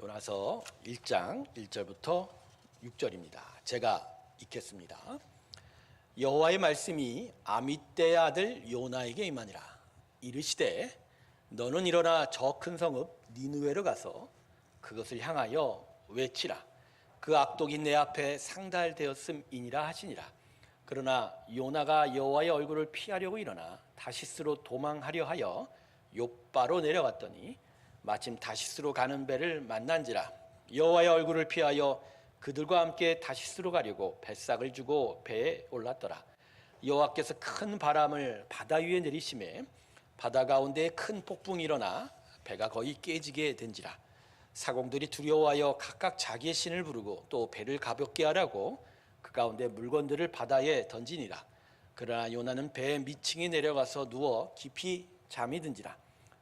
요나서 1장 1절부터 6절입니다. 제가 읽겠습니다. 여호와의 말씀이 아미떼의 아들 요나에게 임하니라. 이르시되 너는 일어나 저 큰 성읍 니느웨로 가서 그것을 향하여 외치라. 그 악독이 내 앞에 상달되었음이니라 하시니라. 그러나 요나가 여호와의 얼굴을 피하려고 일어나 다시스로 도망하려 하여 욥바로 내려갔더니 마침 다시스로 가는 배를 만난지라. 여호와의 얼굴을 피하여 그들과 함께 다시스로 가려고 뱃삭을 주고 배에 올랐더라. 여호와께서 큰 바람을 바다 위에 내리심에 바다 가운데에 큰 폭풍이 일어나 배가 거의 깨지게 된지라. 사공들이 두려워하여 각각 자기의 신을 부르고 또 배를 가볍게 하라고 그 가운데 물건들을 바다에 던지니라. 그러나 요나는 배에 미층에 내려가서 누워 깊이 잠이 든지라.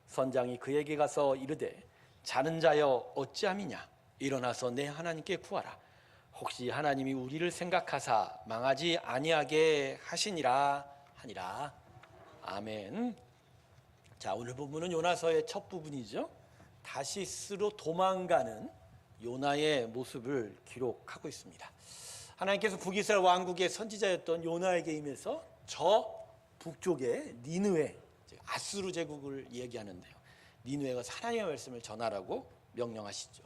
선장이 그에게 가서 이르되 자는 자여 어찌함이냐. 일어나서 내 하나님께 구하라. 혹시 하나님이 우리를 생각하사 망하지 아니하게 하시니라 하니라. 아멘. 자, 오늘 본문은 요나서의 첫 부분이죠. 다시스로 도망가는 요나의 모습을 기록하고 있습니다. 하나님께서 북이스라엘 왕국의 선지자였던 요나에게 임해서 저 북쪽의 니느웨, 아수르 제국을 얘기하는데요. 니느웨가 하나님의 말씀을 전하라고 명령하시죠.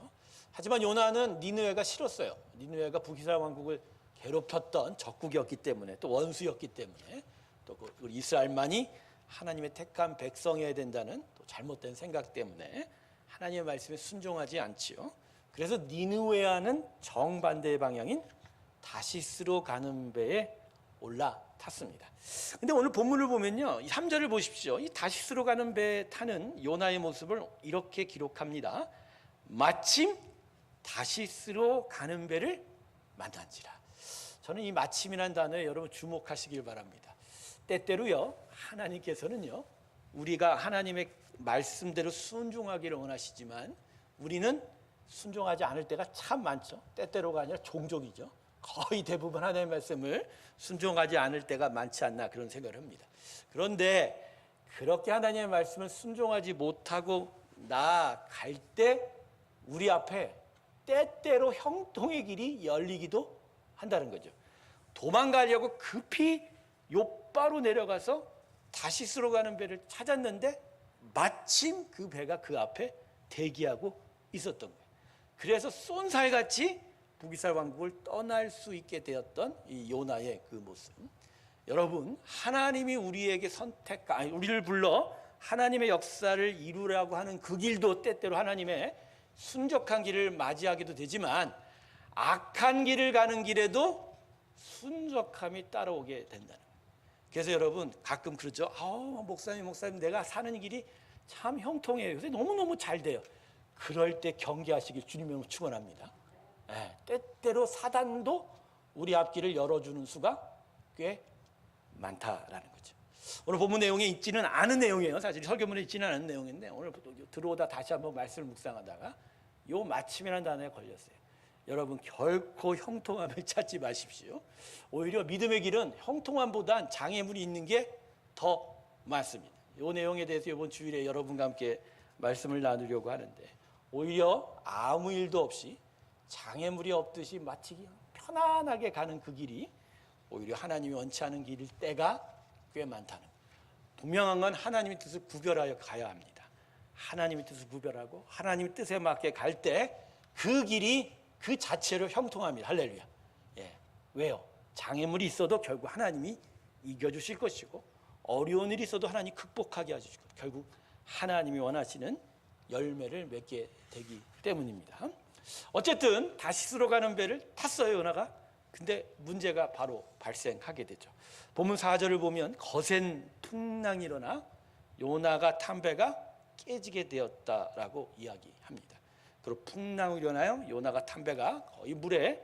하지만 요나는 니느웨가 싫었어요. 니느웨가 북이스라엘 왕국을 괴롭혔던 적국이었기 때문에, 또 원수였기 때문에, 또 우리 이스라엘만이 하나님의 택한 백성이어야 된다는 또 잘못된 생각 때문에 하나님의 말씀에 순종하지 않지요. 그래서 니느웨와는 정반대의 방향인 다시스로 가는 배에 올라탔습니다. 근데 오늘 본문을 보면요, 3절을 보십시오. 이 다시스로 가는 배에 타는 요나의 모습을 이렇게 기록합니다. 마침 다시스로 가는 배를 만난지라. 저는 이 마침이라는 단어에 여러분 주목하시길 바랍니다. 때때로요, 하나님께서는요, 우리가 하나님의 말씀대로 순종하기를 원하시지만 우리는 순종하지 않을 때가 참 많죠. 때때로가 아니라 종종이죠. 거의 대부분 하나님의 말씀을 순종하지 않을 때가 많지 않나 그런 생각을 합니다. 그런데 그렇게 하나님의 말씀을 순종하지 못하고 나아갈 때 우리 앞에 때때로 형통의 길이 열리기도 한다는 거죠. 도망가려고 급히 욥바로 내려가서 다시스로 가는 배를 찾았는데 마침 그 배가 그 앞에 대기하고 있었던 거예요. 그래서 쏜살같이 북이스라엘 왕국을 떠날 수 있게 되었던 이 요나의 그 모습. 여러분, 하나님이 우리에게 우리를 불러 하나님의 역사를 이루라고 하는 그 길도 때때로 하나님의 순적한 길을 맞이하기도 되지만 악한 길을 가는 길에도 순적함이 따라오게 된다는 거예요. 그래서 여러분 가끔 그러죠. 목사님 내가 사는 길이 참 형통해요. 요새 너무너무 잘 돼요. 그럴 때 경계하시길 주님으로 축원합니다. 때때로 사단도 우리 앞길을 열어주는 수가 꽤 많다라는 거죠. 오늘 본문 내용에 있지는 않은 내용이에요. 사실 설교문에 있지는 않은 내용인데 오늘 들어오다 다시 한번 말씀을 묵상하다가 요 마침이라는 단어에 걸렸어요. 여러분 결코 형통함을 찾지 마십시오. 오히려 믿음의 길은 형통함보단 장애물이 있는 게 더 많습니다. 이 내용에 대해서 이번 주일에 여러분과 함께 말씀을 나누려고 하는데 오히려 아무 일도 없이 장애물이 없듯이 마치 편안하게 가는 그 길이 오히려 하나님이 원치 않은 길일 때가 꽤 많다는 거예요. 분명한 건 하나님의 뜻을 구별하여 가야 합니다. 하나님의 뜻을 구별하고 하나님의 뜻에 맞게 갈 때 그 길이 그 자체로 형통합니다. 할렐루야. 왜요? 장애물이 있어도 결국 하나님이 이겨주실 것이고 어려운 일이 있어도 하나님이 극복하게 해주실 것이고 결국 하나님이 원하시는 열매를 맺게 되기 때문입니다. 어쨌든 다시스로 가는 배를 탔어요, 요나가. 근데 문제가 바로 발생하게 되죠. 본문 4절을 보면 거센 풍랑이 일어나 요나가 탄 배가 깨지게 되었다라고 이야기합니다. 그리고 풍랑이 일어나요. 요나가 탄 배가 거의 물에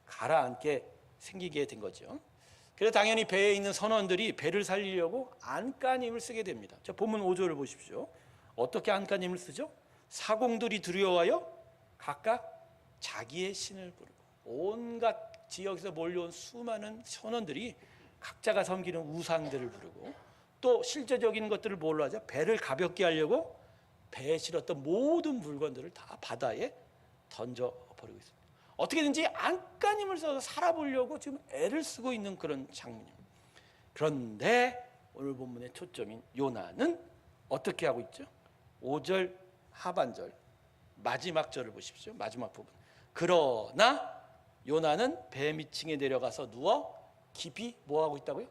가라앉게 생기게 된 거죠. 그래서 당연히 배에 있는 선원들이 배를 살리려고 안간힘을 쓰게 됩니다. 자, 본문 5절을 보십시오. 어떻게 안간힘을 쓰죠? 사공들이 두려워하여 각각 자기의 신을 부르고 온갖 지역에서 몰려온 수많은 선원들이 각자가 섬기는 우상들을 부르고 또 실제적인 것들을 뭘로 하죠? 배를 가볍게 하려고 배에 실었던 모든 물건들을 다 바다에 던져버리고 있습니다. 어떻게든지 안간힘을 써서 살아보려고 지금 애를 쓰고 있는 그런 장면입니다. 그런데 오늘 본문의 초점인 요나는 어떻게 하고 있죠? 5절 하반절 마지막 절을 보십시오. 마지막 부분. 그러나 요나는 배 밑층에 내려가서 누워 깊이 뭐하고 있다고요?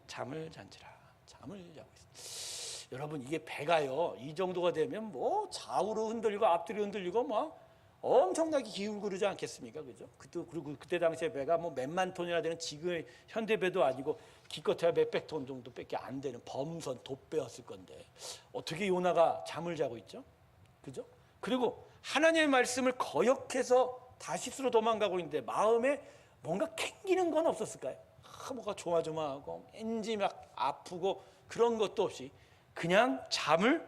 잠을 잔지라. 잠을 자고 있습니다. 여러분, 이게 배가요 이 정도가 되면 뭐 좌우로 흔들리고 앞뒤로 흔들리고 막 엄청나게 기울그러지 않겠습니까? 그죠? 그리고 그때 당시에 배가 뭐 몇만 톤이나 되는 지금의 현대 배도 아니고 기껏해야 몇백 톤 정도밖에 안 되는 범선 돛배였을 건데 어떻게 요나가 잠을 자고 있죠? 그죠? 그리고 하나님의 말씀을 거역해서 다시스로 도망가고 있는데 마음에 뭔가 캥기는 건 없었을까요? 뭐가 조마조마하고 왠지 막 아프고 그런 것도 없이 그냥 잠을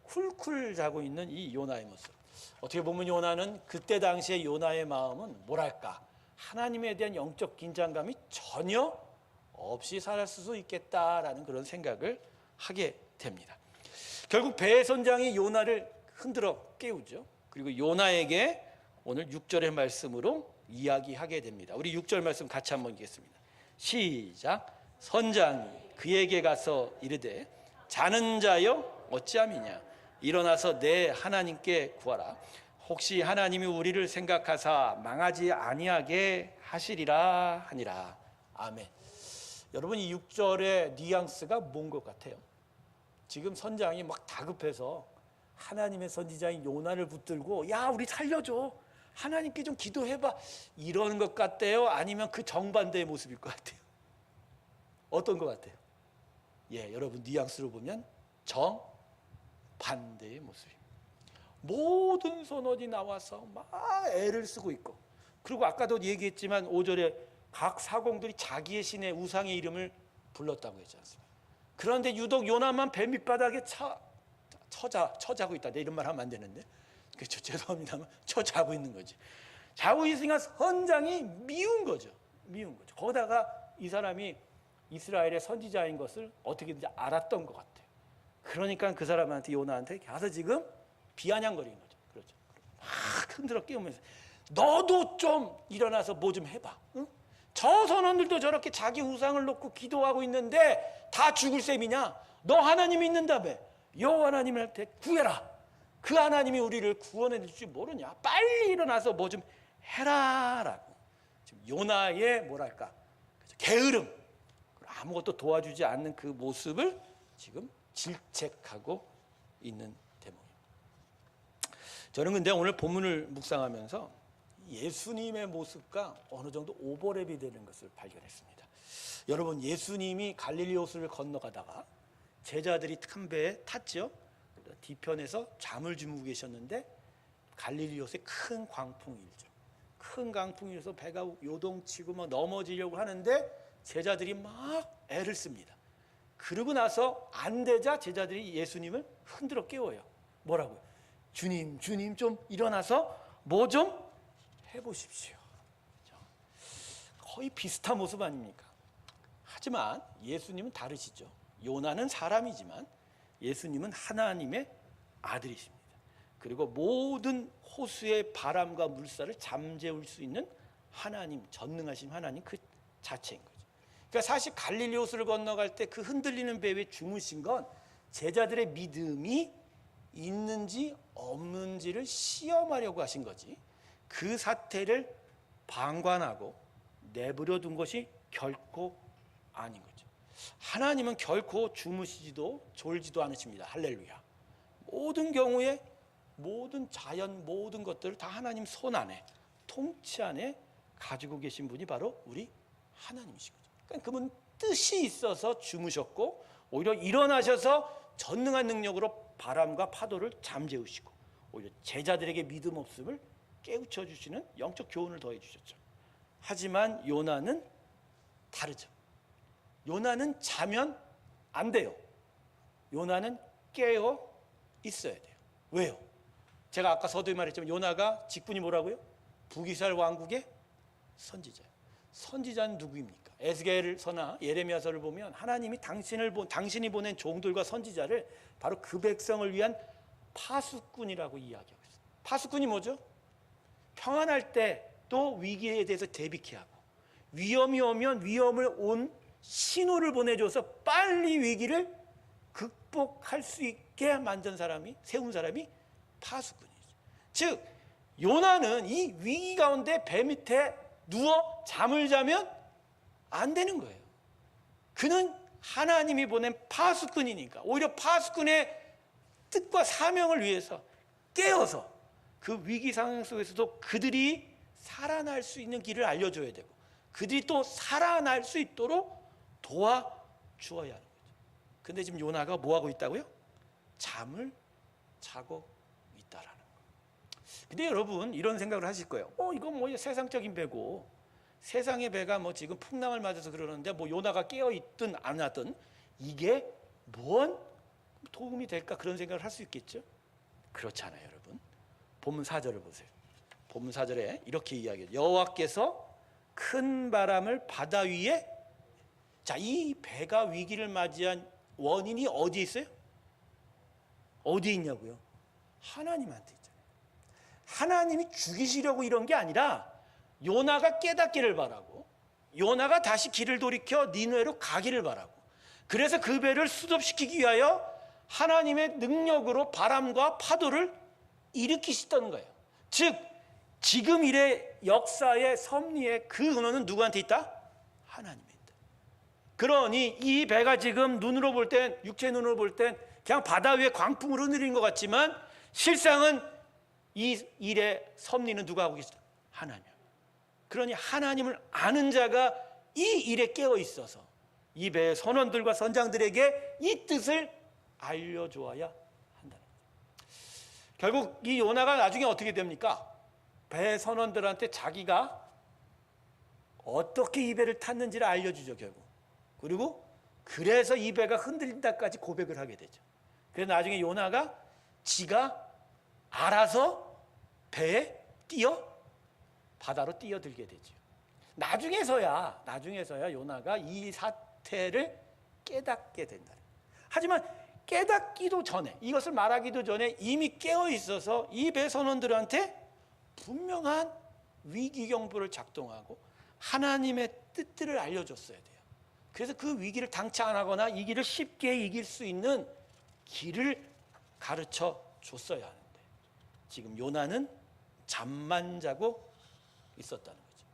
쿨쿨 자고 있는 이 요나의 모습. 어떻게 보면 요나는 그때 당시에 요나의 마음은 뭐랄까, 하나님에 대한 영적 긴장감이 전혀 없이 살았을 수 있겠다라는 그런 생각을 하게 됩니다. 결국 배의 선장이 요나를 흔들어 깨우죠. 그리고 요나에게 오늘 6절의 말씀으로 이야기하게 됩니다. 우리 6절 말씀 같이 한번 읽겠습니다. 시작. 선장이 그에게 가서 이르되 자는 자여 어찌함이냐, 일어나서 내 하나님께 구하라. 혹시 하나님이 우리를 생각하사 망하지 아니하게 하시리라 하니라. 아멘. 여러분, 이 6절의 뉘앙스가 뭔 것 같아요? 지금 선장이 막 다급해서 하나님의 선지자인 요나를 붙들고 야, 우리 살려줘, 하나님께 좀 기도해봐, 이러는 것 같아요? 아니면 그 정반대의 모습일 것 같아요? 어떤 것 같아요? 예, 여러분, 뉘앙스로 보면 정반대의 모습입니다. 모든 선원이 나와서 막 애를 쓰고 있고, 그리고 아까도 얘기했지만 5절에 각 사공들이 자기의 신의 우상의 이름을 불렀다고 했지 않습니까? 그런데 유독 요나만 배 밑바닥에 처자고 있다. 내 이런 말 하면 안 되는데, 그렇죠, 죄송합니다만 처자고 있는 거지. 자고 있으니까 선장이 미운 거죠. 미운 거죠. 거기다가 이 사람이 이스라엘의 선지자인 것을 어떻게든지 알았던 것 같아요. 그러니까 그 사람한테, 요나한테 가서 지금 비아냥거리는 거죠. 그렇죠. 막 흔들어 깨우면서 너도 좀 일어나서 뭐 좀 해봐. 응? 저 선원들도 저렇게 자기 우상을 놓고 기도하고 있는데 다 죽을 셈이냐? 너 하나님이 있는다며 여호와 하나님한테 구해라. 그 하나님이 우리를 구원해 줄 줄 모르냐? 빨리 일어나서 뭐 좀 해라라고. 지금 요나의 뭐랄까, 게으름, 아무것도 도와주지 않는 그 모습을 지금 질책하고 있는 대목입니다. 저는 근데 오늘 본문을 묵상하면서 예수님의 모습과 어느 정도 오버랩이 되는 것을 발견했습니다. 여러분, 예수님이 갈릴리 호수를 건너가다가 제자들이 큰 배에 탔죠. 뒤편에서 잠을 주무고 계셨는데 갈릴리 호수에 큰 광풍이 일죠. 큰 광풍이 일어서 배가 요동치고 막 넘어지려고 하는데 제자들이 막 애를 씁니다. 그러고 나서 안 되자 제자들이 예수님을 흔들어 깨워요. 뭐라고요? 주님, 주님 좀 일어나서 뭐 좀 해보십시오. 거의 비슷한 모습 아닙니까? 하지만 예수님은 다르시죠. 요나는 사람이지만 예수님은 하나님의 아들이십니다. 그리고 모든 호수의 바람과 물살을 잠재울 수 있는 하나님, 전능하신 하나님 그 자체인 거죠. 그러니까 사실 갈릴리 호수를 건너갈 때 그 흔들리는 배 위에 주무신 건 제자들의 믿음이 있는지 없는지를 시험하려고 하신 거지, 그 사태를 방관하고 내버려 둔 것이 결코 아닌 거죠. 하나님은 결코 주무시지도 졸지도 않으십니다. 할렐루야. 모든 경우에 모든 자연, 모든 것들을 다 하나님 손 안에, 통치 안에 가지고 계신 분이 바로 우리 하나님이신 거죠. 그러니까 그분 뜻이 있어서 주무셨고 오히려 일어나셔서 전능한 능력으로 바람과 파도를 잠재우시고 오히려 제자들에게 믿음 없음을 깨우쳐 주시는 영적 교훈을 더해 주셨죠. 하지만 요나는 다르죠. 요나는 자면 안 돼요. 요나는 깨어 있어야 돼요. 왜요? 제가 아까 서두에 말했지만 요나가 직분이 뭐라고요? 북이스라엘 왕국의 선지자예요. 선지자는 누구입니까? 에스겔서나 예레미야서를 보면 하나님이 당신이 보낸 종들과 선지자를 바로 그 백성을 위한 파수꾼이라고 이야기하고 있어요. 파수꾼이 뭐죠? 평안할 때 또 위기에 대해서 대비케 하고, 위험이 오면 위험을 온 신호를 보내줘서 빨리 위기를 극복할 수 있게 만든 사람이, 세운 사람이 파수꾼이죠. 즉 요나는 이 위기 가운데 배 밑에 누워 잠을 자면 안 되는 거예요. 그는 하나님이 보낸 파수꾼이니까 오히려 파수꾼의 뜻과 사명을 위해서 깨어서 그 위기 상황 속에서도 그들이 살아날 수 있는 길을 알려줘야 되고, 그들이 또 살아날 수 있도록 도와주어야 하는 거죠. 근데 지금 요나가 뭐하고 있다고요? 잠을 자고 있다라는 거예요. 근데 여러분 이런 생각을 하실 거예요. 이건 뭐 세상적인 배고, 세상의 배가 뭐 지금 풍랑을 맞아서 그러는데 뭐 요나가 깨어있든 안 하든 이게 뭔 도움이 될까, 그런 생각을 할 수 있겠죠. 그렇지 않아요 여러분. 본문 4절을 보세요. 본문 4절에 이렇게 이야기해요. 여호와께서 큰 바람을 바다 위에, 자, 이 배가 위기를 맞이한 원인이 어디에 있어요? 어디에 있냐고요? 하나님한테 있잖아요. 하나님이 죽이시려고 이런 게 아니라 요나가 깨닫기를 바라고, 요나가 다시 길을 돌이켜 니느웨로 가기를 바라고, 그래서 그 배를 수습시키기 위하여 하나님의 능력으로 바람과 파도를 일으키시던 거예요. 즉 지금 일의 역사의 섭리의 그 근원은 누구한테 있다? 하나님에 있다. 그러니 이 배가 지금 눈으로 볼 땐, 육체 눈으로 볼 땐 그냥 바다 위에 광풍을 흐느리는 것 같지만 실상은 이 일의 섭리는 누가 하고 계시다? 하나님. 그러니 하나님을 아는 자가 이 일에 깨어 있어서 이 배의 선원들과 선장들에게 이 뜻을 알려주어야 한다. 결국 이 요나가 나중에 어떻게 됩니까? 배 선원들한테 자기가 어떻게 이 배를 탔는지를 알려주죠 결국. 그리고 그래서 이 배가 흔들린다까지 고백을 하게 되죠. 그래서 나중에 요나가 지가 알아서 배에 바다로 뛰어들게 되죠. 나중에서야 요나가 이 사태를 깨닫게 된다. 하지만 깨닫기도 전에, 이것을 말하기도 전에 이미 깨어 있어서 이 배 선원들한테 분명한 위기 경보를 작동하고 하나님의 뜻들을 알려줬어야 돼요. 그래서 그 위기를 당치 안 하거나 이 길을 쉽게 이길 수 있는 길을 가르쳐 줬어야 하는데 지금 요나는 잠만 자고 있었다는 거죠.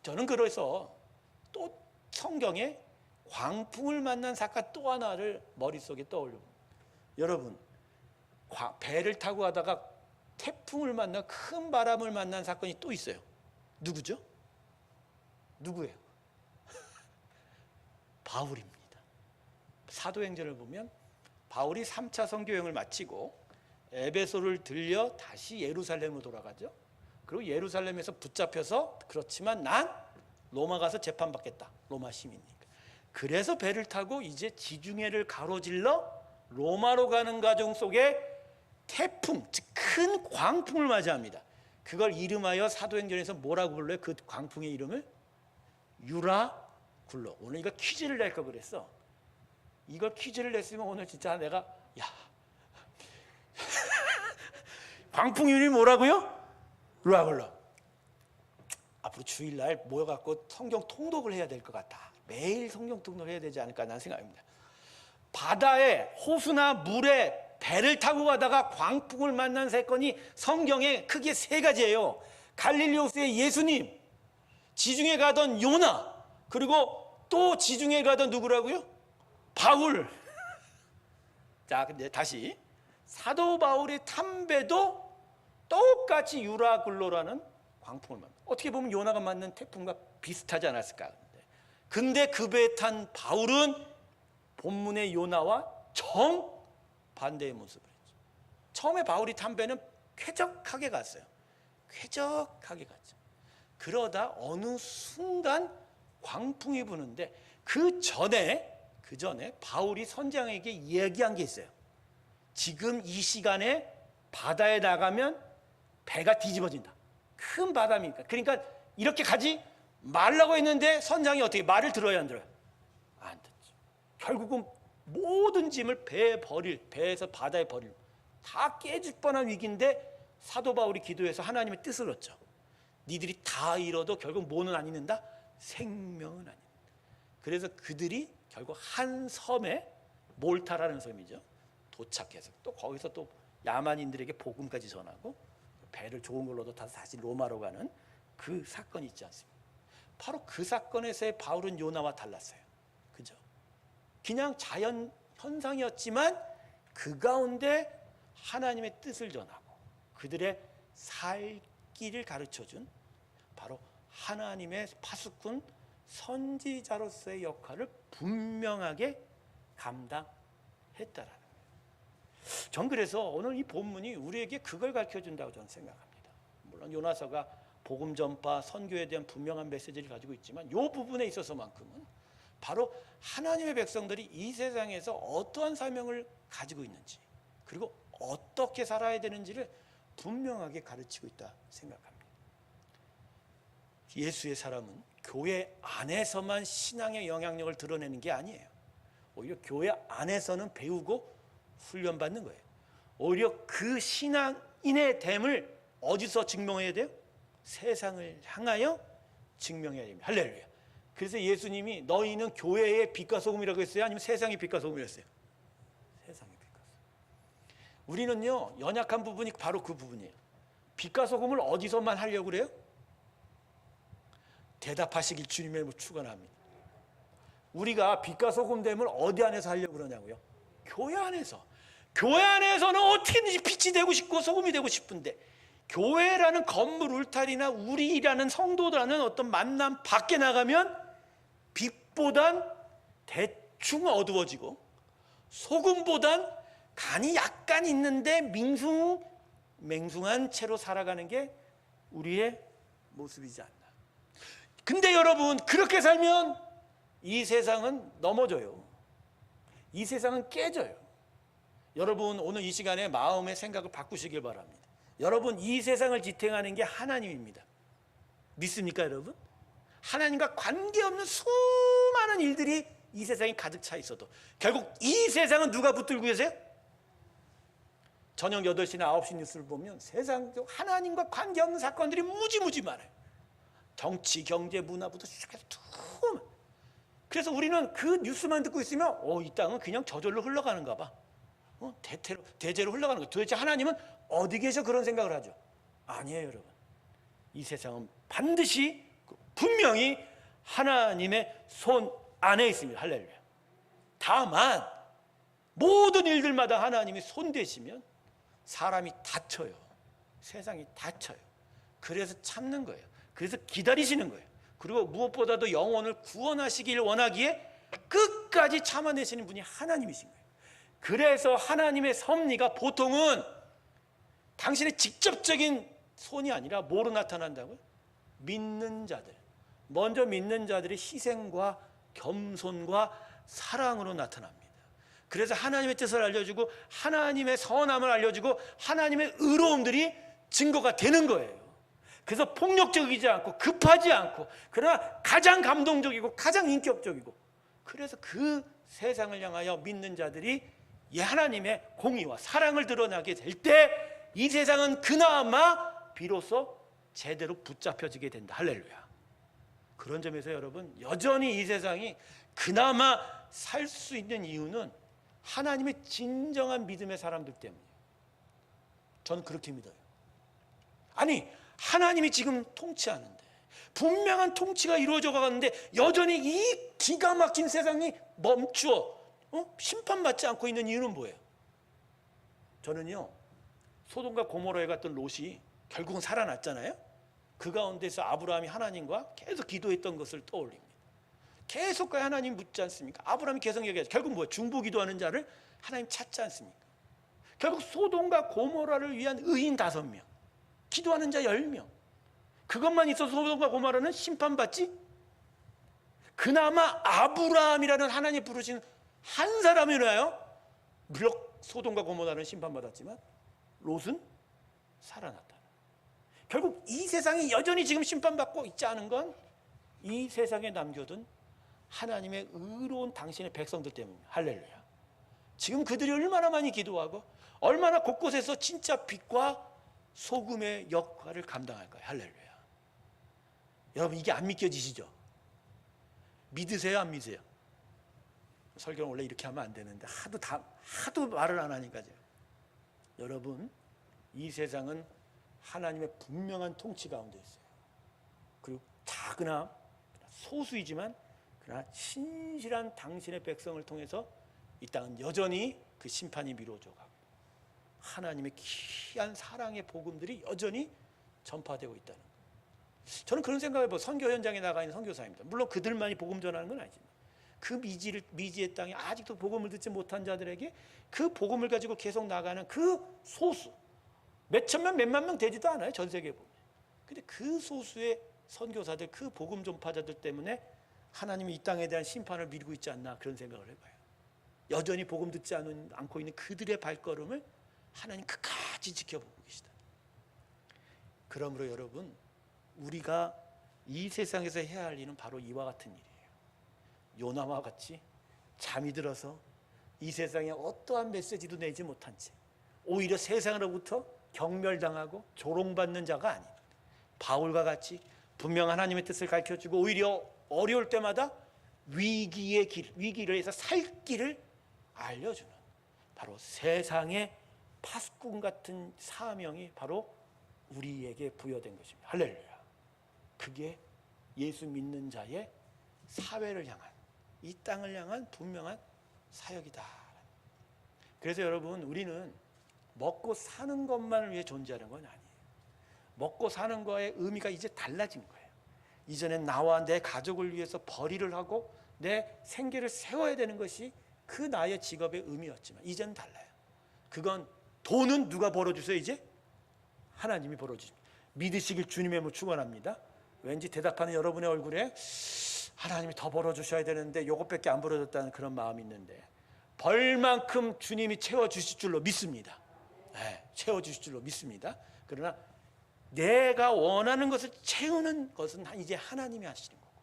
저는 그래서 또 성경에 광풍을 만난 사건 또 하나를 머릿속에 떠올려요. 여러분, 배를 타고 가다가 태풍을 만나 큰 바람을 만난 사건이 또 있어요. 누구죠? 누구예요? 바울입니다. 사도행전을 보면 바울이 3차 선교여행을 마치고 에베소를 들려 다시 예루살렘으로 돌아가죠. 그리고 예루살렘에서 붙잡혀서 그렇지만 난 로마 가서 재판받겠다. 로마 시민이니까. 그래서 배를 타고 이제 지중해를 가로질러 로마로 가는 과정 속에 태풍, 즉 큰 광풍을 맞이합니다. 그걸 이름하여 사도행전에서 뭐라고 불러요? 그 광풍의 이름을 유라굴로. 오늘 이거 퀴즈를 낼 거 그랬어. 이걸 퀴즈를 냈으면 오늘 진짜 내가 광풍 이름이 뭐라고요? 유라굴로. 앞으로 주일날 모여갖고 성경 통독을 해야 될 것 같다. 매일 성경 통독을 해야 되지 않을까 하는 생각입니다. 바다에 호수나 물에 배를 타고 가다가 광풍을 만난 사건이 성경에 크게 3가지예요. 갈릴리 호수의 예수님, 지중해 가던 요나, 그리고 또 지중해 가던 누구라고요? 바울. 자, 근데 다시 사도 바울의 탐배도 똑같이 유라굴로라는 광풍을 만나. 어떻게 보면 요나가 맞는 태풍과 비슷하지 않았을까? 근데 그 배에 탄 바울은 본문의 요나와 정반대의 모습을 했죠. 처음에 바울이 탄 배는 쾌적하게 갔어요. 쾌적하게 갔죠. 그러다 어느 순간 광풍이 부는데 그 전에 바울이 선장에게 이야기한 게 있어요. 지금 이 시간에 바다에 나가면 배가 뒤집어진다. 큰 바다니까. 그러니까 이렇게 가지 말라고 했는데 선장이 어떻게 말을 들어야 안 들어요? 안 듣죠. 결국은 모든 짐을 배에서 바다에 버릴, 다 깨질 뻔한 위기인데 사도 바울이 기도해서 하나님의 뜻을 얻죠. 니들이 다 잃어도 결국 뭐는 안 잃는다? 생명은 안 잃는다. 그래서 그들이 결국 한 섬에, 몰타라는 섬이죠, 도착해서 또 거기서 또 야만인들에게 복음까지 전하고 배를 좋은 걸로 타서 다시 로마로 가는 그 사건이 있지 않습니까? 바로 그 사건에서의 바울은 요나와 달랐어요. 그죠? 그냥 자연 현상이었지만 그 가운데 하나님의 뜻을 전하고 그들의 살 길을 가르쳐준 바로 하나님의 파수꾼 선지자로서의 역할을 분명하게 감당했다라는 거예요. 전 그래서 오늘 이 본문이 우리에게 그걸 가르쳐준다고 저는 생각합니다. 물론 요나서가 복음 전파, 선교에 대한 분명한 메시지를 가지고 있지만 이 부분에 있어서만큼은 바로 하나님의 백성들이 이 세상에서 어떠한 사명을 가지고 있는지 그리고 어떻게 살아야 되는지를 분명하게 가르치고 있다 생각합니다. 예수의 사람은 교회 안에서만 신앙의 영향력을 드러내는 게 아니에요. 오히려 교회 안에서는 배우고 훈련받는 거예요. 오히려 그 신앙인의 됨을 어디서 증명해야 돼요? 세상을 향하여 증명해야 됩니다. 할렐루야. 그래서 예수님이 너희는 교회의 빛과 소금이라고 했어요? 아니면 세상의 빛과 소금이었어요? 세상의 빛과 소금. 우리는요, 연약한 부분이 바로 그 부분이에요. 빛과 소금을 어디서만 하려고 그래요? 대답하시길 주님의 축원합니다. 우리가 빛과 소금 됨을 어디 안에서 하려고 그러냐고요? 교회 안에서. 교회 안에서는 어떻게든지 빛이 되고 싶고 소금이 되고 싶은데 교회라는 건물 울타리나 우리라는 성도라는 어떤 만남 밖에 나가면 빛보단 대충 어두워지고 소금보단 간이 약간 있는데 맹숭한 채로 살아가는 게 우리의 모습이지 않나. 근데 여러분, 그렇게 살면 이 세상은 넘어져요. 이 세상은 깨져요. 여러분, 오늘 이 시간에 마음의 생각을 바꾸시길 바랍니다. 여러분, 이 세상을 지탱하는 게 하나님입니다. 믿습니까, 여러분? 하나님과 관계없는 수많은 일들이 이 세상에 가득 차 있어도 결국 이 세상은 누가 붙들고 계세요? 저녁 8시나 9시 뉴스를 보면 세상 하나님과 관계없는 사건들이 무지무지 많아요. 정치, 경제, 문화부터 시작해서 툭. 그래서 우리는 그 뉴스만 듣고 있으면 이 땅은 그냥 저절로 흘러가는가 봐. 대제로 흘러가는 거예요. 도대체 하나님은 어디 계셔? 그런 생각을 하죠. 아니에요, 여러분. 이 세상은 반드시 분명히 하나님의 손 안에 있습니다. 할렐루야. 다만 모든 일들마다 하나님이 손 대시면 사람이 다쳐요. 세상이 다쳐요. 그래서 참는 거예요. 그래서 기다리시는 거예요. 그리고 무엇보다도 영혼을 구원하시길 원하기에 끝까지 참아내시는 분이 하나님이신 거예요. 그래서 하나님의 섭리가 보통은 당신의 직접적인 손이 아니라 뭐로 나타난다고요? 믿는 자들, 먼저 믿는 자들의 희생과 겸손과 사랑으로 나타납니다. 그래서 하나님의 뜻을 알려주고 하나님의 선함을 알려주고 하나님의 의로움들이 증거가 되는 거예요. 그래서 폭력적이지 않고 급하지 않고 그러나 가장 감동적이고 가장 인격적이고 그래서 그 세상을 향하여 믿는 자들이 하나님의 공의와 사랑을 드러나게 될 때 이 세상은 그나마 비로소 제대로 붙잡혀지게 된다. 할렐루야. 그런 점에서 여러분, 여전히 이 세상이 그나마 살 수 있는 이유는 하나님의 진정한 믿음의 사람들 때문이에요. 저는 그렇게 믿어요. 아니, 하나님이 지금 통치하는데 분명한 통치가 이루어져 가는데 여전히 이 기가 막힌 세상이 멈추어 심판받지 않고 있는 이유는 뭐예요? 저는요, 소돔과 고모라에 갔던 롯이 결국은 살아났잖아요. 그 가운데서 아브라함이 하나님과 계속 기도했던 것을 떠올립니다. 계속 하나님 묻지 않습니까? 아브라함이 계속 얘기하죠. 결국 뭐예요? 중보 기도하는 자를 하나님 찾지 않습니까? 결국 소돔과 고모라를 위한 의인 5명, 기도하는 자 10명, 그것만 있어서 소돔과 고모라는 심판받지? 그나마 아브라함이라는 하나님 부르신 한 사람이나요? 물론 소돔과 고모라는 심판받았지만 롯은 살아났다. 결국 이 세상이 여전히 지금 심판받고 있지 않은 건 이 세상에 남겨둔 하나님의 의로운 당신의 백성들 때문입니다. 할렐루야. 지금 그들이 얼마나 많이 기도하고 얼마나 곳곳에서 진짜 빛과 소금의 역할을 감당할 거예요. 할렐루야. 여러분 이게 안 믿겨지시죠? 믿으세요? 안 믿으세요? 설교는 원래 이렇게 하면 안 되는데 하도 말을 안 하니까 제가. 여러분 이 세상은 하나님의 분명한 통치 가운데 있어요. 그리고 작으나 소수이지만 그러나 신실한 당신의 백성을 통해서 이 땅은 여전히 그 심판이 미뤄져 가고 하나님의 귀한 사랑의 복음들이 여전히 전파되고 있다는 거예요. 저는 그런 생각을 해요. 선교 현장에 나가 있는 선교사입니다. 물론 그들만이 복음 전하는 건 아니지만 그 미지의 땅에 아직도 복음을 듣지 못한 자들에게 그 복음을 가지고 계속 나가는 그 소수, 몇천 명, 몇만 명 되지도 않아요. 전 세계에 보면. 근데 그 소수의 선교사들, 그 복음 전파자들 때문에 하나님이 이 땅에 대한 심판을 미루고 있지 않나 그런 생각을 해봐요. 여전히 복음 듣지 않고 있는 그들의 발걸음을 하나님 끝까지 지켜보고 계시다. 그러므로 여러분 우리가 이 세상에서 해야 할 일은 바로 이와 같은 일이에요. 요나와 같이 잠이 들어서 이 세상에 어떠한 메시지도 내지 못한 채 오히려 세상으로부터 경멸당하고 조롱받는 자가 아닌 바울과 같이 분명 하나님의 뜻을 가르쳐주고 오히려 어려울 때마다 위기를 해서 살 길을 알려주는 바로 세상의 파수꾼 같은 사명이 바로 우리에게 부여된 것입니다. 할렐루야. 그게 예수 믿는 자의 사회를 향한 이 땅을 향한 분명한 사역이다. 그래서 여러분 우리는 먹고 사는 것만을 위해 존재하는 건 아니에요. 먹고 사는 거의 의미가 이제 달라진 거예요. 이전엔 나와 내 가족을 위해서 벌이를 하고 내 생계를 세워야 되는 것이 그 나의 직업의 의미였지만 이제는 달라요. 그건 돈은 누가 벌어주세요? 이제 하나님이 벌어주십니다. 믿으시길 주님의 축원합니다. 왠지 대답하는 여러분의 얼굴에 하나님이 더 벌어주셔야 되는데 요것밖에 안 벌어졌다는 그런 마음이 있는데 벌만큼 주님이 채워주실 줄로 믿습니다. 네, 채워주실 줄로 믿습니다. 그러나 내가 원하는 것을 채우는 것은 이제 하나님이 하시는 거고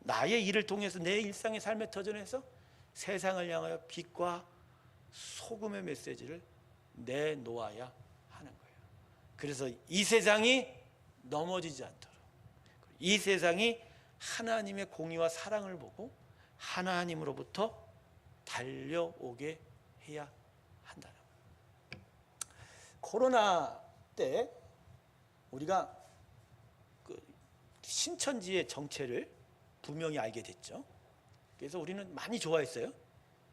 나의 일을 통해서 내 일상의 삶의 터전에서 세상을 향하여 빛과 소금의 메시지를 내놓아야 하는 거예요. 그래서 이 세상이 넘어지지 않도록 이 세상이 하나님의 공의와 사랑을 보고 하나님으로부터 달려오게 해야 한다는 거예요. 코로나 때 우리가 그 신천지의 정체를 분명히 알게 됐죠. 그래서 우리는 많이 좋아했어요.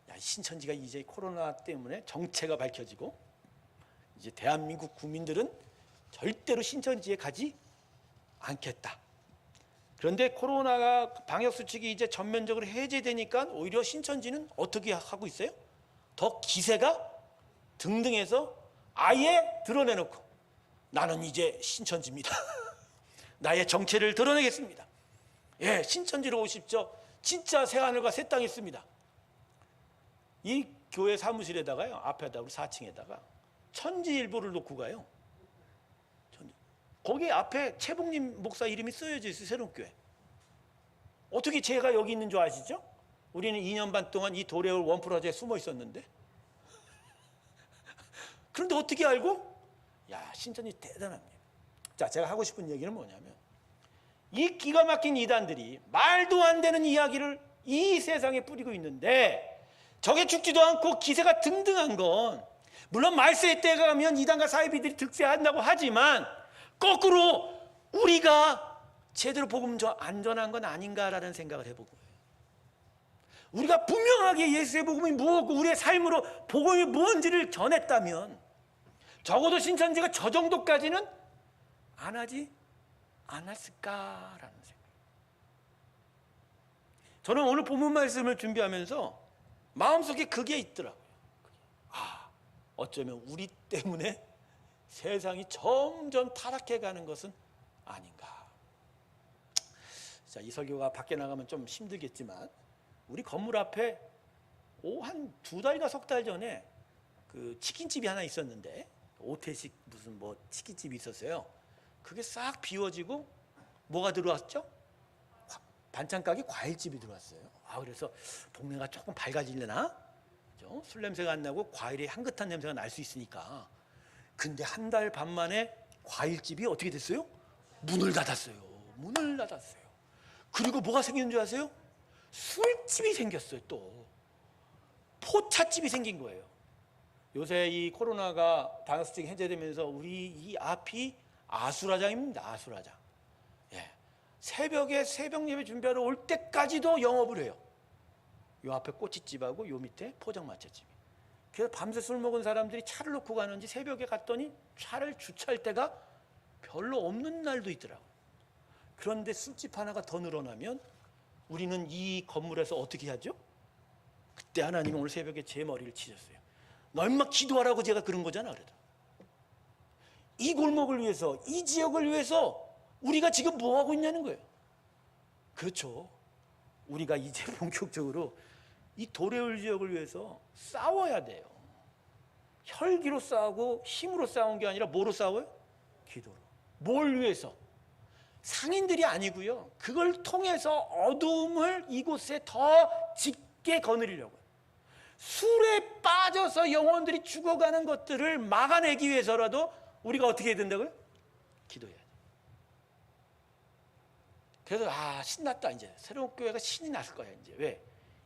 야, 신천지가 이제 코로나 때문에 정체가 밝혀지고 이제 대한민국 국민들은 절대로 신천지에 가지 않겠다. 그런데 코로나가 방역수칙이 이제 전면적으로 해제되니까 오히려 신천지는 어떻게 하고 있어요? 더 기세가 등등해서 아예 드러내놓고 나는 이제 신천지입니다. 나의 정체를 드러내겠습니다. 예, 신천지로 오십시오. 진짜 새하늘과 새 땅이 있습니다. 이 교회 사무실에다가요, 앞에다 우리 4층에다가 천지일보를 놓고 가요. 거기 앞에 최봉림 목사 이름이 쓰여져 있어요. 새롭교회. 어떻게 제가 여기 있는 줄 아시죠? 우리는 2년 반 동안 이 도래울 원프라자에 숨어 있었는데 그런데 어떻게 알고? 야, 신천지 대단합니다. 자, 제가 하고 싶은 얘기는 뭐냐면 이 기가 막힌 이단들이 말도 안 되는 이야기를 이 세상에 뿌리고 있는데 적에 죽지도 않고 기세가 등등한 건 물론 말세의 때가 가면 이단과 사이비들이 득세한다고 하지만 거꾸로 우리가 제대로 복음 안전한 건 아닌가라는 생각을 해보고 우리가 분명하게 예수의 복음이 무엇고 우리의 삶으로 복음이 무엇인지를 전했다면 적어도 신천지가 저 정도까지는 안 하지 않았을까라는 생각. 저는 오늘 본문 말씀을 준비하면서 마음속에 그게 있더라고요. 어쩌면 우리 때문에 세상이 점점 타락해가는 것은 아닌가. 자, 이 설교가 밖에 나가면 좀 힘들겠지만 우리 건물 앞에 한 2달이나 3달 전에 그 치킨집이 하나 있었는데 오태식 무슨 뭐 치킨집이 있었어요. 그게 싹 비워지고 뭐가 들어왔죠? 반찬 가게 과일집이 들어왔어요. 그래서 동네가 조금 밝아지려나? 술 냄새가 안 나고 과일의 향긋한 냄새가 날 수 있으니까. 근데 한 달 반 만에 과일집이 어떻게 됐어요? 문을 닫았어요. 문을 닫았어요. 그리고 뭐가 생기는 줄 아세요? 술집이 생겼어요. 또 포차집이 생긴 거예요. 요새 이 코로나가 방역수칙 해제되면서 우리 이 앞이 아수라장입니다. 아수라장. 예. 새벽에 새벽 예배 준비하러 올 때까지도 영업을 해요. 요 앞에 꼬치집하고 요 밑에 포장마차집이. 그래서 밤새 술 먹은 사람들이 차를 놓고 가는지 새벽에 갔더니 차를 주차할 데가 별로 없는 날도 있더라고요. 그런데 술집 하나가 더 늘어나면 우리는 이 건물에서 어떻게 하죠? 그때 하나님은 오늘 새벽에 제 머리를 치셨어요. 너 인마 기도하라고 제가 그런 거잖아. 그래도 이 골목을 위해서, 이 지역을 위해서 우리가 지금 뭐 하고 있냐는 거예요. 그렇죠. 우리가 이제 본격적으로 이 도래울 지역을 위해서 싸워야 돼요. 혈기로 싸우고 힘으로 싸운 게 아니라 뭐로 싸워요? 기도로. 뭘 위해서? 상인들이 아니고요. 그걸 통해서 어둠을 이곳에 더 짙게 거느리려고요. 술에 빠져서 영혼들이 죽어가는 것들을 막아내기 위해서라도 우리가 어떻게 해야 된다고요? 기도해야 돼요. 그래서 신났다. 이제 새로운 교회가 신이 났을 거야. 이제 왜?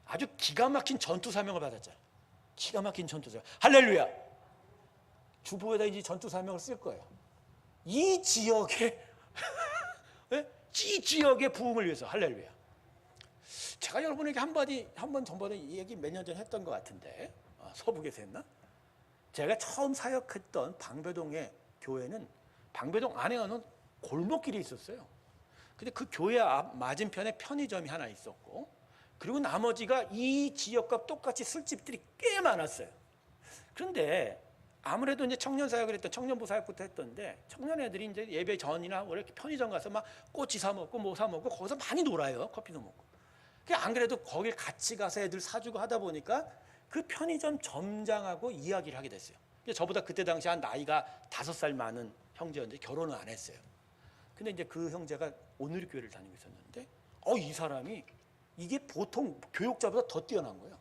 아주 기가 막힌 전투 사명을 받았잖아요. 기가 막힌 전투 사명. 할렐루야. 주보에다 이제 전투 사명을 쓸 거예요. 이 지역의 이 지역의 부흥을 위해서. 할렐루야. 제가 여러분에게 한번 전번에 이 얘기 몇 년 전에 했던 것 같은데 서북에서 했나? 제가 처음 사역했던 방배동의 교회는 방배동 안에 어느 골목길이 있었어요. 근데 그 교회 앞 맞은편에 편의점이 하나 있었고, 그리고 나머지가 이 지역과 똑같이 술집들이 꽤 많았어요. 그런데 아무래도 이제 청년 사역을 했던 청년부 사역부터 했던데, 청년 애들이 이제 예배 전이나 이렇게 편의점 가서 막 꼬치 사 먹고 뭐 사 먹고 거기서 많이 놀아요. 커피도 먹고. 안 그래도 거길 같이 가서 애들 사주고 하다 보니까 그 편의점 점장하고 이야기를 하게 됐어요. 저보다 그때 당시 한 나이가 5살 많은 형제였는데 결혼을 안 했어요. 근데 이제 그 형제가 오늘 교회를 다니고 있었는데 이 사람이 이게 보통 교육자보다 더 뛰어난 거예요.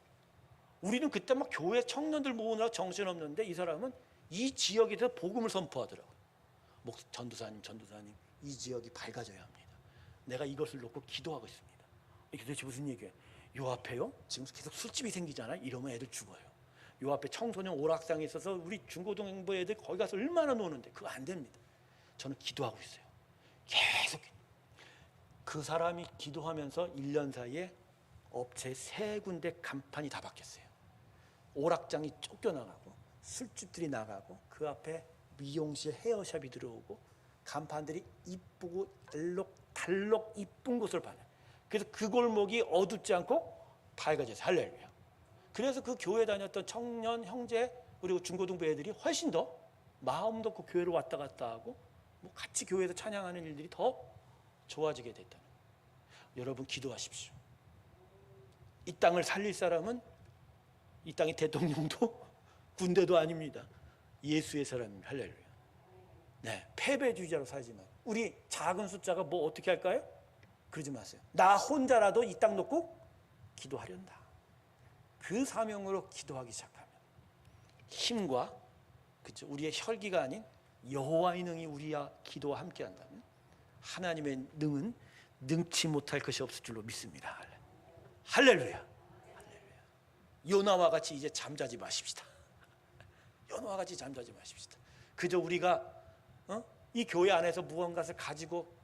우리는 그때 막 교회 청년들 모으느라 정신없는데 이 사람은 이 지역에 대해서 복음을 선포하더라고요. 전도사님 이 지역이 밝아져야 합니다. 내가 이것을 놓고 기도하고 있습니다. 이게 도대체 무슨 얘기예요? 요 앞에요? 지금 계속 술집이 생기잖아요. 이러면 애들 죽어요. 요 앞에 청소년 오락장이 있어서 우리 중고등부 애들 거기 가서 얼마나 노는데 그거 안 됩니다. 저는 기도하고 있어요. 계속. 그 사람이 기도하면서 1년 사이에 업체 3군데 간판이 다 바뀌었어요. 오락장이 쫓겨나가고 술집들이 나가고 그 앞에 미용실 헤어샵이 들어오고 간판들이 이쁘고 달록 이쁜 곳을 봐요. 그래서 그 골목이 어둡지 않고 밝아져서 할렐루야. 그래서 그 교회 다녔던 청년 형제 그리고 중고등부 애들이 훨씬 더 마음 놓고 교회로 왔다 갔다 하고 같이 교회에서 찬양하는 일들이 더 좋아지게 됐다. 여러분 기도하십시오. 이 땅을 살릴 사람은 이 땅의 대통령도 군대도 아닙니다. 예수의 사람입니다. 할렐루야. 네, 패배주의자로 살지만 우리 작은 숫자가 뭐 어떻게 할까요? 그러지 마세요. 나 혼자라도 이 땅 놓고 기도하련다. 그 사명으로 기도하기 시작하면 힘과 그렇죠? 우리의 혈기가 아닌 여호와의 능이 우리와 기도와 함께한다면 하나님의 능은 능치 못할 것이 없을 줄로 믿습니다. 할렐루야. 요나와 같이 이제 잠자지 마십시다. 요나와 같이 잠자지 마십시다. 그저 우리가 이 교회 안에서 무언가를 가지고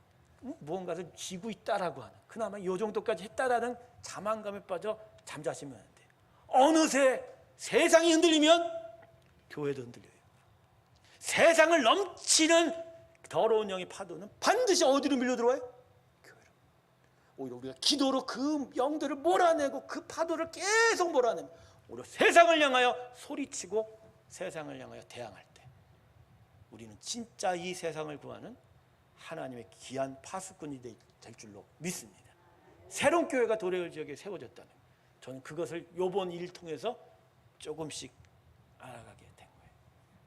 무언가를 쥐고 있다라고 하는 그나마 이 정도까지 했다라는 자만감에 빠져 잠자시면 안 돼요. 어느새 세상이 흔들리면 교회도 흔들려요. 세상을 넘치는 더러운 영의 파도는 반드시 어디로 밀려들어와요? 교회로. 오히려 우리가 기도로 그 영들을 몰아내고 그 파도를 계속 몰아내면 오히려 세상을 향하여 소리치고 세상을 향하여 대항할 때 우리는 진짜 이 세상을 구하는 하나님의 귀한 파수꾼이 될 줄로 믿습니다. 새로운 교회가 도래울 지역에 세워졌다는 저는 그것을 이번 일을 통해서 조금씩 알아가게 된 거예요.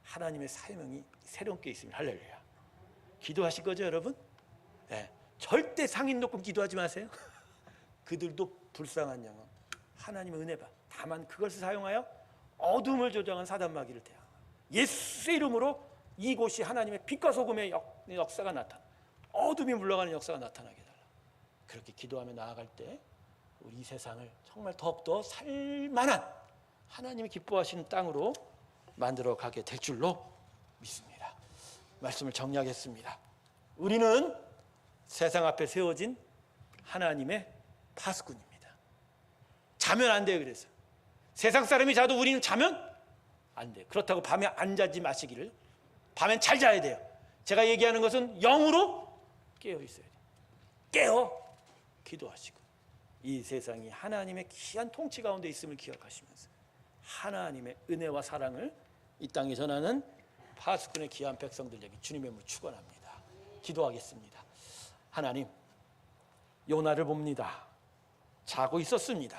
하나님의 사명이 새로운 게 있습니다. 할렐루야. 기도하실 거죠 여러분? 네. 절대 상인 놓고 기도하지 마세요. 그들도 불쌍한 영혼 하나님의 은혜바 다만 그것을 사용하여 어둠을 조장한 사단마귀를 대항하고 예수의 이름으로 이곳이 하나님의 빛과 소금의 역사가 나타나, 어둠이 물러가는 역사가 나타나게 해달라. 그렇게 기도하며 나아갈 때 우리 이 세상을 정말 더욱더 살만한 하나님이 기뻐하시는 땅으로 만들어 가게 될 줄로 믿습니다. 말씀을 정리하겠습니다. 우리는 세상 앞에 세워진 하나님의 파수꾼입니다. 자면 안 돼요. 그래서 세상 사람이 자도 우리는 자면 안 돼요. 그렇다고 밤에 안 자지 마시기를. 밤엔 잘 자야 돼요. 제가 얘기하는 것은 영으로 깨어 있어야 돼요. 깨어 기도하시고 이 세상이 하나님의 귀한 통치 가운데 있음을 기억하시면서 하나님의 은혜와 사랑을 이 땅에 전하는 파수꾼의 귀한 백성들에게 주님의 이름으로 축원합니다. 기도하겠습니다. 하나님, 요나를 봅니다. 자고 있었습니다.